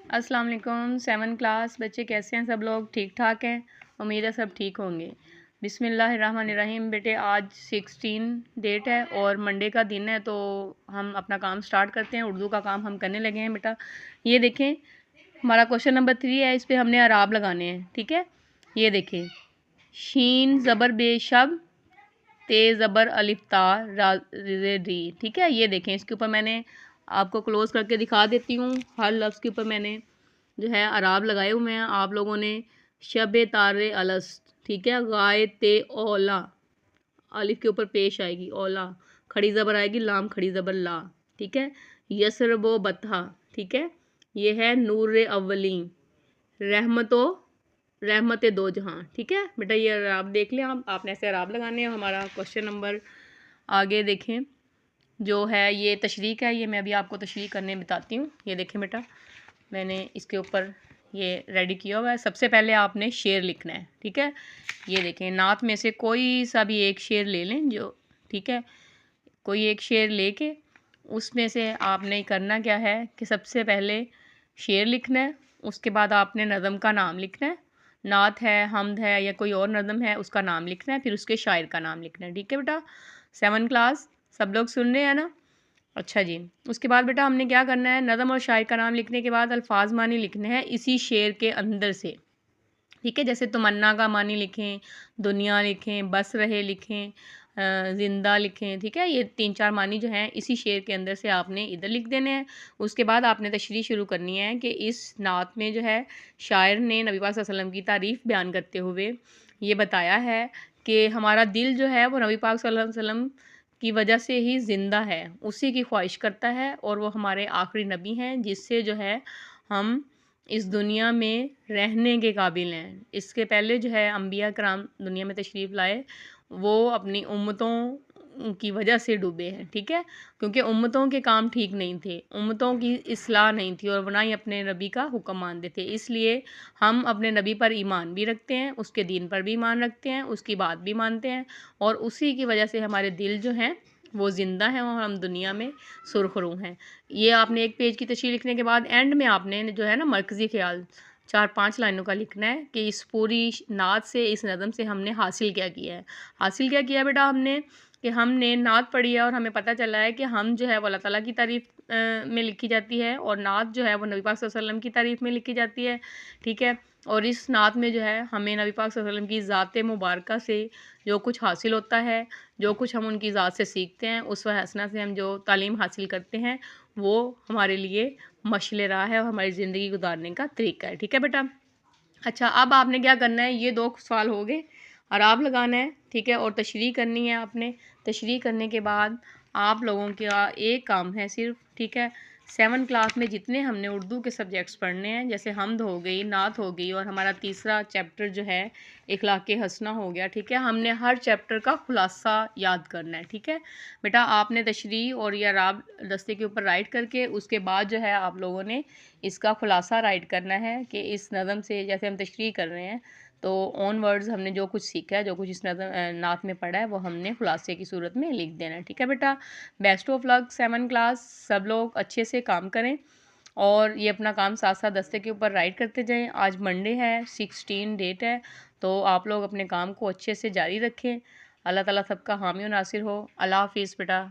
अस्सलाम वालेकुम। 7 क्लास बच्चे कैसे हैं? सब लोग ठीक ठाक हैं? उम्मीद है सब ठीक होंगे। बिस्मिल्लाहिर्रहमानिर्रहीम। बेटे आज 16 डेट है और मंडे का दिन है, तो हम अपना काम स्टार्ट करते हैं। उर्दू का काम हम करने लगे हैं बेटा। ये देखें, हमारा क्वेश्चन नंबर 3 है। इस पर हमने अराब लगाने हैं, ठीक है। ये देखें, शीन ज़बर बेशब, ते ज़बर अलिफ ता रा री, ठीक है। ये देखें, इसके ऊपर मैंने आपको क्लोज करके दिखा देती हूँ। हर लफ्ज़ के ऊपर मैंने जो है अराब लगाए हुए हैं। आप लोगों ने शब तारे अलस, ठीक है। गाय ते ओला, अलिफ के ऊपर पेश आएगी ओला, खड़ी ज़बर आएगी, लाम खड़ी ज़बर ला, ठीक है। यसरबो बतहा, ठीक है। ये है नूर अव्वली, रहमतो रहमत दो जहाँ, ठीक है बेटा। ये अराब देख लें आपने ऐसे अराब लगाने हैं। हमारा क्वेश्चन नंबर आगे देखें, जो है ये तशरीक है। ये मैं अभी आपको तशरीक करने बताती हूँ। ये देखें बेटा, मैंने इसके ऊपर ये रेडी किया हुआ है। सबसे पहले आपने शेर लिखना है, ठीक है। ये देखें, नात में से कोई सा भी एक शेर ले लें जो, ठीक है। कोई एक शेर लेके उसमें से आपने करना क्या है कि सबसे पहले शेर लिखना है, उसके बाद आपने नज़म का नाम लिखना है। नात है, हमद है या कोई और नज़म है, उसका नाम लिखना है, फिर उसके शायर का नाम लिखना है, ठीक है बेटा। 7 क्लास सब लोग सुन रहे हैं ना? अच्छा जी। उसके बाद बेटा हमने क्या करना है, नज़म और शायर का नाम लिखने के बाद अल्फाज मानी लिखने हैं इसी शेर के अंदर से, ठीक है। जैसे तमन्ना का मानी लिखें, दुनिया लिखें, बस रहे लिखें, ज़िंदा लिखें, ठीक है। ये 3-4 मानी जो हैं इसी शेर के अंदर से आपने इधर लिख देने हैं। उसके बाद आपने तशरीह शुरू करनी है कि इस नात में जो है शायर ने नबी पाक सल्लल्लाहु अलैहि वसल्लम की तारीफ़ बयान करते हुए ये बताया है कि हमारा दिल जो है वो नबी पाक सल्लल्लाहु अलैहि वसल्लम की वजह से ही ज़िंदा है, उसी की ख्वाहिश करता है और वो हमारे आखिरी नबी हैं जिससे जो है हम इस दुनिया में रहने के काबिल हैं। इसके पहले जो है अंबिया कराम दुनिया में तशरीफ़ लाए, वो अपनी उम्मतों की वजह से डूबे हैं, ठीक है। क्योंकि उम्मतों के काम ठीक नहीं थे, उम्मतों की इस्लाह नहीं थी और ना ही अपने नबी का हुक्म मानते थे। इसलिए हम अपने नबी पर ईमान भी रखते हैं, उसके दीन पर भी ईमान रखते हैं, उसकी बात भी मानते हैं और उसी की वजह से हमारे दिल जो हैं वो ज़िंदा हैं और हम दुनिया में सुरखरू हैं। ये आपने एक पेज की तशरीह लिखने के बाद एंड में आपने जो है ना मरकज़ी ख़्याल 4-5 लाइनों का लिखना है कि इस पूरी नात से, इस नज़म से हमने हासिल क्या किया है। हासिल क्या किया बेटा हमने, कि हमने नात पढ़ी है और हमें पता चला है कि हम जो है वो अल्लाह ताला की तारीफ़ में लिखी जाती है और नात जो है वो नबी पाक सल्लल्लाहु अलैहि वसल्लम की तारीफ़ में लिखी जाती है, ठीक है। और इस नात में जो है हमें नबी पाक सल्लल्लाहु अलैहि वसल्लम की ज़ात मुबारका से जो कुछ हासिल होता है, जो कुछ हम उनकी ज़ात से सीखते हैं, उसवा हसना से हम जो तालीम हासिल करते हैं, वो हमारे लिए मशाल राह है और हमारी ज़िंदगी गुजारने का तरीका है, ठीक है बेटा। अच्छा, अब आपने क्या करना है, ये 2 सवाल हो गए। अराब लगाना है, ठीक है, और तशरीह करनी है आपने। तशरीह करने के बाद आप लोगों का एक काम है सिर्फ, ठीक है। 7 क्लास में जितने हमने उर्दू के सब्जेक्ट्स पढ़ने हैं, जैसे हमद हो गई, नात हो गई और हमारा तीसरा चैप्टर जो है इखलाक़ हसना हो गया, ठीक है। हमने हर चैप्टर का खुलासा याद करना है, ठीक है बेटा। आपने तशरीह और ये अराब दस्ते के ऊपर राइट करके उसके बाद जो है आप लोगों ने इसका खुलासा राइट करना है कि इस नज़म से, जैसे हम तशरीह कर रहे हैं तो ऑन वर्ड्स हमने जो कुछ सीखा है, जो कुछ इस नज़म नात में पढ़ा है, वो हमने खुलासे की सूरत में लिख देना है, ठीक है बेटा। बेस्ट ऑफ लक 7 क्लास, सब लोग अच्छे से काम करें और ये अपना काम साथ साथ दस्ते के ऊपर राइट करते जाएं। आज मंडे है, 16 डेट है, तो आप लोग अपने काम को अच्छे से जारी रखें। अल्लाह ताला सबका हामी और नासिर हो। अल्लाह हाफिज़ बेटा।